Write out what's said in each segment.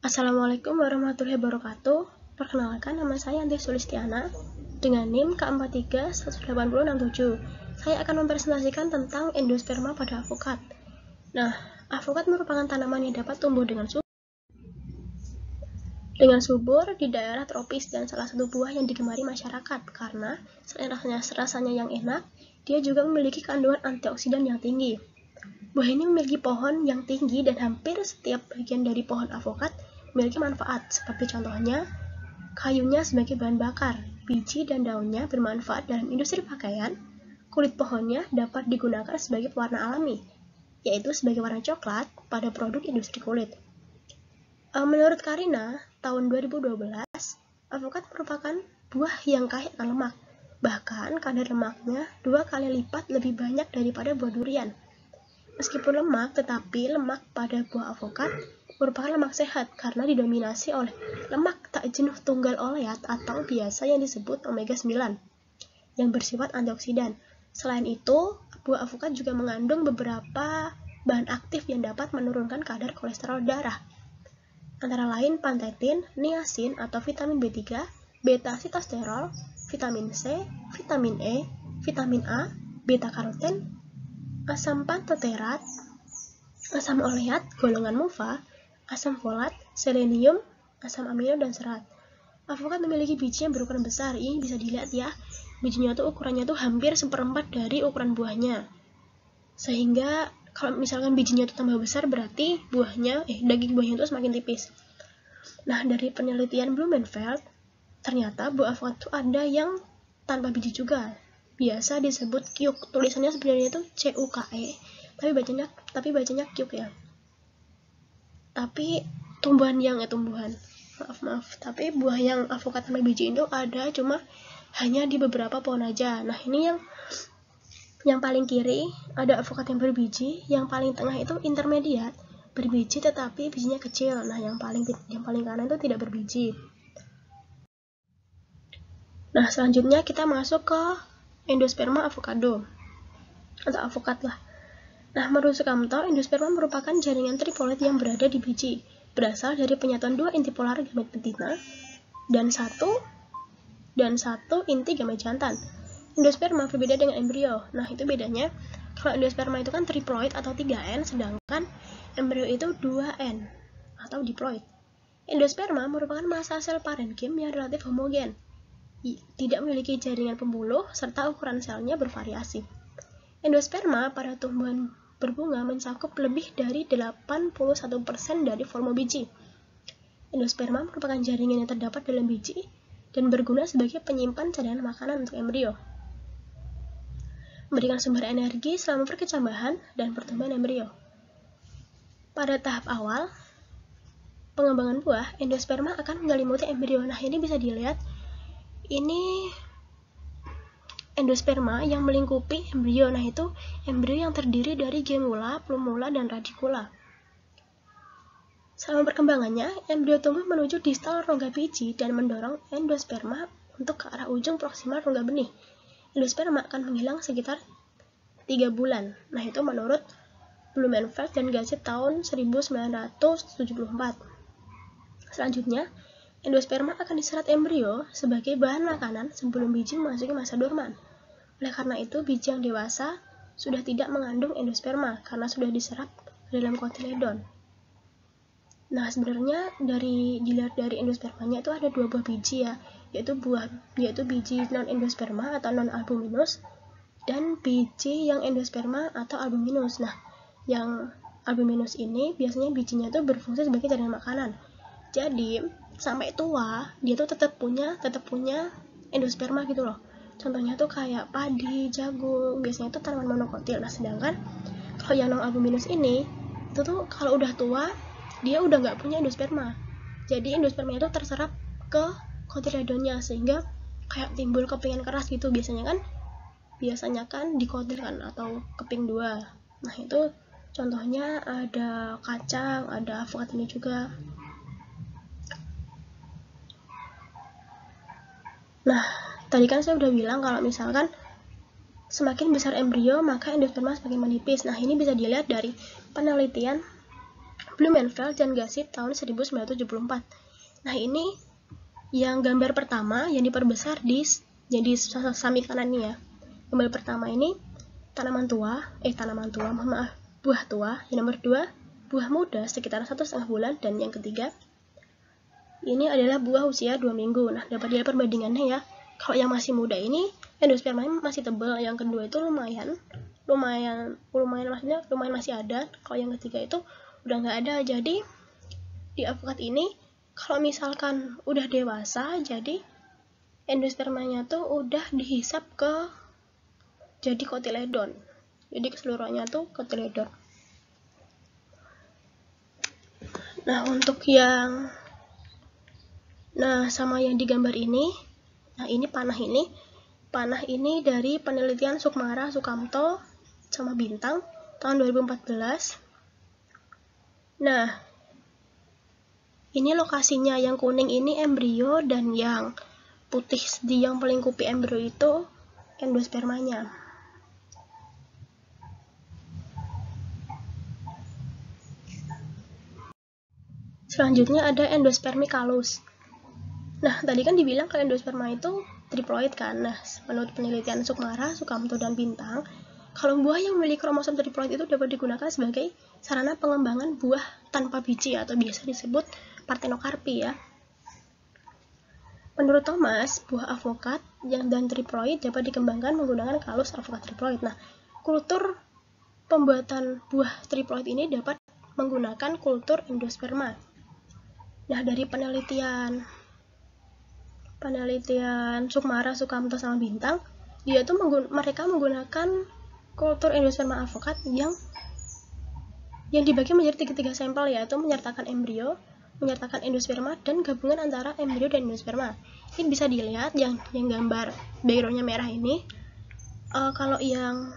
Assalamualaikum warahmatullahi wabarakatuh. Perkenalkan, nama saya Anti Sulistiana dengan NIM K431867. Saya akan mempresentasikan tentang endosperma pada avokat. Nah, avokat merupakan tanaman yang dapat tumbuh dengan subur di daerah tropis dan salah satu buah yang digemari masyarakat karena selain rasanya yang enak, dia juga memiliki kandungan antioksidan yang tinggi. Buah ini memiliki pohon yang tinggi dan hampir setiap bagian dari pohon avokat memiliki manfaat, seperti contohnya kayunya sebagai bahan bakar, biji dan daunnya bermanfaat dalam industri pakaian, kulit pohonnya dapat digunakan sebagai pewarna alami, yaitu sebagai warna coklat pada produk industri kulit. Menurut Karina, tahun 2012, avokat merupakan buah yang kaya akan lemak, bahkan kadar lemaknya 2 kali lipat lebih banyak daripada buah durian. Meskipun lemak, tetapi lemak pada buah avokat merupakan lemak sehat karena didominasi oleh lemak tak jenuh tunggal oleat atau biasa yang disebut omega 9 yang bersifat antioksidan. Selain itu, buah avokat juga mengandung beberapa bahan aktif yang dapat menurunkan kadar kolesterol darah, antara lain pantetin, niacin atau vitamin B3, beta-sitosterol, vitamin C, vitamin E, vitamin A, beta-karoten, asam pantoterat, asam oleat golongan MUFA, asam folat, selenium, asam amino, dan serat. Avokat memiliki biji yang berukuran besar. Ini bisa dilihat ya, bijinya tuh ukurannya tuh hampir seperempat dari ukuran buahnya. Sehingga kalau misalkan bijinya tuh tambah besar, berarti daging buahnya tuh semakin tipis. Nah, dari penelitian Blumenfeld, ternyata buah avokat tuh ada yang tanpa biji juga. Biasa disebut kyuk. Tulisannya sebenarnya itu CUKE, tapi bacanya kyuk ya. Tapi tapi buah yang avokat tanpa biji itu ada, cuma hanya di beberapa pohon aja. Nah, ini yang paling kiri ada avokat yang berbiji, yang paling tengah itu intermediate, berbiji tetapi bijinya kecil. Nah, yang paling kanan itu tidak berbiji. Nah, selanjutnya kita masuk ke endosperma avocado atau avokat lah. Nah, menurut Sukamto, endosperma merupakan jaringan tripolit yang berada di biji, berasal dari penyatuan 2 inti polar gamet betina dan satu inti gamet jantan. Endosperma berbeda dengan embrio. Nah, itu bedanya. Kalau endosperma itu kan triploid atau 3N, sedangkan embrio itu 2N atau diploid. Endosperma merupakan massa sel parenkim yang relatif homogen, tidak memiliki jaringan pembuluh, serta ukuran selnya bervariasi. Endosperma pada tumbuhan berbunga mencakup lebih dari 81% dari volume biji. Endosperma merupakan jaringan yang terdapat dalam biji dan berguna sebagai penyimpan cadangan makanan untuk embrio, memberikan sumber energi selama perkecambahan dan pertumbuhan embrio. Pada tahap awal pengembangan buah, endosperma akan menyelimuti embrio. Nah, ini bisa dilihat. Ini endosperma yang melingkupi embrio. Nah, itu embrio yang terdiri dari gemula, plumula, dan radicula. Selama perkembangannya, embrio tumbuh menuju distal rongga biji dan mendorong endosperma untuk ke arah ujung proksimal rongga benih. Endosperma akan menghilang sekitar 3 bulan. Nah, itu menurut Blumenfeld dan Gazet tahun 1974. Selanjutnya, endosperma akan diserap embrio sebagai bahan makanan sebelum biji memasuki masa dorman. Oleh karena itu, biji yang dewasa sudah tidak mengandung endosperma karena sudah diserap dalam kotiledon. Nah, sebenarnya dilihat dari endospermanya itu ada 2 buah biji ya, yaitu biji non-endosperma atau non-albuminous dan biji yang endosperma atau albuminous. Nah, yang albuminous ini biasanya bijinya itu berfungsi sebagai cadangan makanan. Jadi, sampai tua dia tuh tetap punya endosperma gitu loh. Contohnya tuh kayak padi, jagung, biasanya itu tanaman monokotil. Nah, sedangkan kalau yang non-albuminous ini itu tuh kalau udah tua dia udah nggak punya endosperma. Jadi endosperma itu terserap ke kotiledonnya sehingga kayak timbul kepingan keras gitu. Biasanya kan dikotil kan atau keping 2. Nah, itu contohnya ada kacang, ada avokat ini juga. Nah, tadi kan saya udah bilang kalau misalkan semakin besar embrio maka endosperma semakin menipis. Nah, ini bisa dilihat dari penelitian Blumenfeld dan Gassif tahun 1974. Nah, ini yang gambar pertama yang diperbesar jadi sami kanan ini ya. Gambar pertama ini buah tua. Yang nomor 2, buah muda sekitar 1,5 bulan. Dan yang ketiga, ini adalah buah usia 2 minggu. Nah, dapat dilihat perbandingannya ya. Kalau yang masih muda ini, endospermanya masih tebal. Yang kedua itu lumayan maksudnya lumayan masih ada. Kalau yang ketiga itu udah nggak ada. Jadi di avokat ini kalau misalkan udah dewasa, jadi endospermanya tuh udah dihisap ke jadi kotiledon. Jadi keseluruhannya tuh kotiledon. Nah, untuk yang sama yang digambar ini, nah ini panah ini dari penelitian Sukmara, Sukamto, sama Bintang tahun 2014. Nah, ini lokasinya yang kuning ini embrio, dan yang putih yang melingkupi embrio itu endospermanya. Selanjutnya ada endospermi kalus. Nah, tadi kan dibilang kalau endosperma itu triploid kan. Nah, menurut penelitian Sukmara, Sukamto, dan Bintang, kalau buah yang memiliki kromosom triploid itu dapat digunakan sebagai sarana pengembangan buah tanpa biji atau biasa disebut partenokarpi ya. Menurut Thomas, buah avokat yang dan triploid dapat dikembangkan menggunakan kalus avokat triploid. Nah, kultur pembuatan buah triploid ini dapat menggunakan kultur endosperma. Nah, dari penelitian Sukmara, Sukamto, sama Bintang, mereka menggunakan kultur endosperma avokat yang dibagi menjadi tiga sampel, yaitu menyertakan embrio, menyertakan endosperma, dan gabungan antara embrio dan endosperma. Ini bisa dilihat yang gambar backgroundnya merah ini. Kalau yang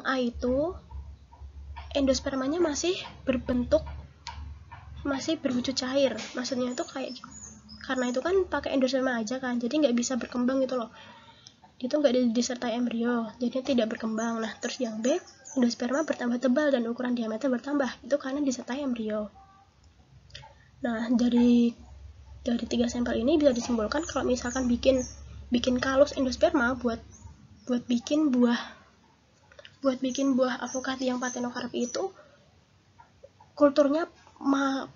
A itu endospermanya masih berwujud cair. Maksudnya itu kayak, karena itu kan pakai endosperma aja kan, jadi nggak bisa berkembang gitu loh. Itu nggak disertai embrio, jadi tidak berkembang. Nah, terus yang B, endosperma bertambah tebal dan ukuran diameter bertambah, itu karena disertai embrio. Nah, dari 3 sampel ini bisa disimpulkan kalau misalkan bikin kalus endosperma buat bikin buah avokat yang partenokarpi itu, kulturnya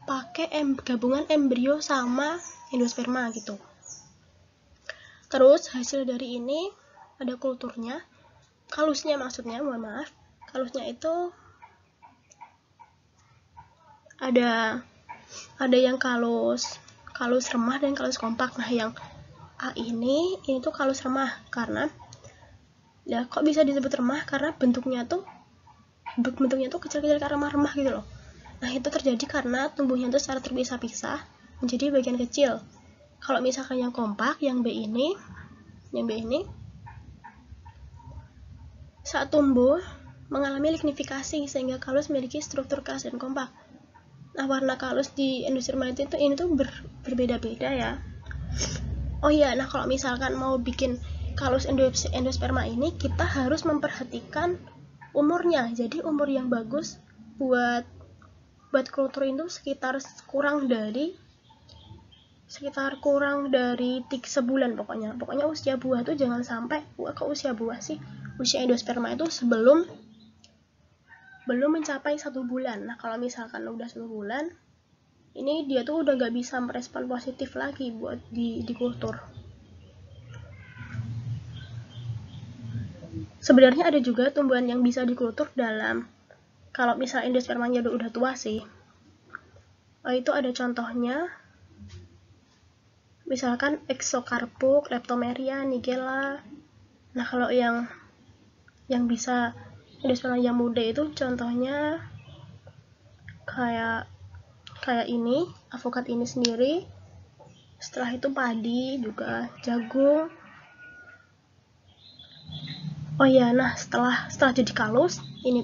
pakai gabungan embrio sama endosperma gitu. Terus hasil dari ini ada kulturnya, kalusnya kalusnya itu ada yang kalus remah dan kalus kompak. Nah, yang A ini tuh kalus remah. Karena ya kok bisa disebut remah, karena bentuknya tuh kecil-kecil karena remah gitu loh. Nah, itu terjadi karena tumbuhnya tuh secara terpisah-pisah menjadi bagian kecil. Kalau misalkan yang kompak, yang B ini saat tumbuh mengalami lignifikasi sehingga kalus memiliki struktur keras dan kompak. Nah, warna kalus di endosperma ini tuh berbeda-beda ya. Oh iya, nah kalau misalkan mau bikin kalus endosperma ini, kita harus memperhatikan umurnya. Jadi umur yang bagus buat kultur itu sekitar kurang dari sebulan pokoknya usia buah tuh jangan sampai usia endosperma itu sebelum mencapai 1 bulan. Nah, kalau misalkan udah 1 bulan, ini dia tuh udah gak bisa merespon positif lagi buat di kultur. Sebenarnya ada juga tumbuhan yang bisa dikultur kalau misal endospermanya udah tua sih. Itu ada contohnya, misalkan Exocarpus, Leptomeria, Nigella. Nah, kalau yang bisa endosperma yang muda itu contohnya kayak ini, avokat ini sendiri. Setelah itu padi juga, jagung. Oh iya, nah setelah jadi kalus, yang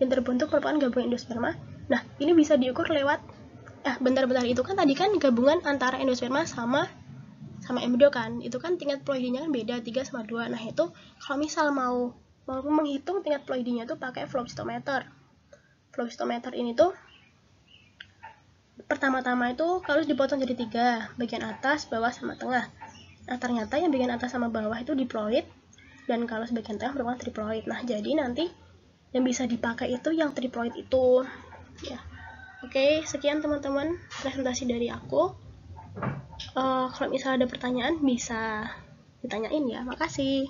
terbentuk merupakan gabungan endosperma. Nah, ini bisa diukur lewat bentar, itu kan tadi kan gabungan antara endosperma sama embrio kan. Itu kan tingkat ploidinya kan beda, 3 sama 2. Nah, itu kalau misal mau mau menghitung tingkat ploidinya tuh pakai flow cytometer. Flow cytometer ini tuh pertama-tama itu kalau dipotong jadi 3, bagian atas, bawah, sama tengah. Nah, ternyata yang bagian atas sama bawah itu diploid, dan kalau sebagian tengah merupakan triploid. Nah, jadi nanti yang bisa dipakai itu yang triploid itu. Ya. Oke, sekian teman-teman presentasi dari aku. Kalau misalnya ada pertanyaan bisa ditanyain ya. Makasih.